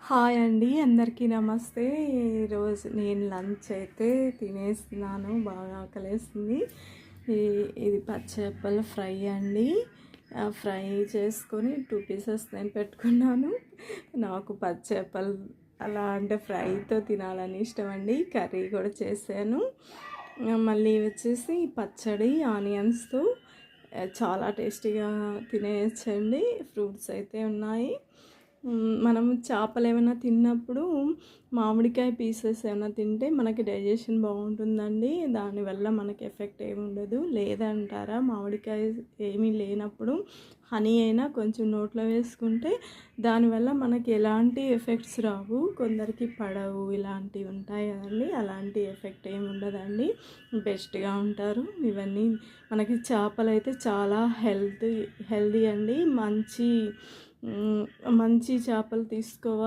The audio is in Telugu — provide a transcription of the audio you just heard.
హాయ్ అండి, అందరికీ నమస్తే. ఈరోజు నేను లంచ్ అయితే తినేస్తున్నాను, బాగా ఆకలేస్తుంది. ఇది పచ్చేపల ఫ్రై అండి. ఫ్రై చేసుకొని 2 పీసెస్ నేను పెట్టుకున్నాను. నాకు పచ్చేపలు అలా అంటే ఫ్రైతో తినాలని ఇష్టం అండి. కర్రీ కూడా చేశాను. మళ్ళీ వచ్చేసి పచ్చడి ఆనియన్స్తో చాలా టేస్టీగా తినేయచ్చండి. ఫ్రూట్స్ అయితే ఉన్నాయి. మనం చేపలు ఏమైనా తిన్నప్పుడు మామిడికాయ పీసెస్ ఏమైనా తింటే మనకి డైజెషన్ బాగుంటుందండి. దానివల్ల మనకి ఎఫెక్ట్ ఏమి ఉండదు. లేదంటారా, మామిడికాయ ఏమీ లేనప్పుడు హనీ అయినా కొంచెం నోట్లో వేసుకుంటే దానివల్ల మనకి ఎలాంటి ఎఫెక్ట్స్ రావు. కొందరికి పడవు, ఇలాంటివి ఉంటాయి కదండి. అలాంటి ఎఫెక్ట్ ఏమి ఉండదండి, బెస్ట్గా ఉంటారు. ఇవన్నీ మనకి చేపలు అయితే చాలా హెల్దీ అండి. మంచి చేపలు తీసుకోవాలి.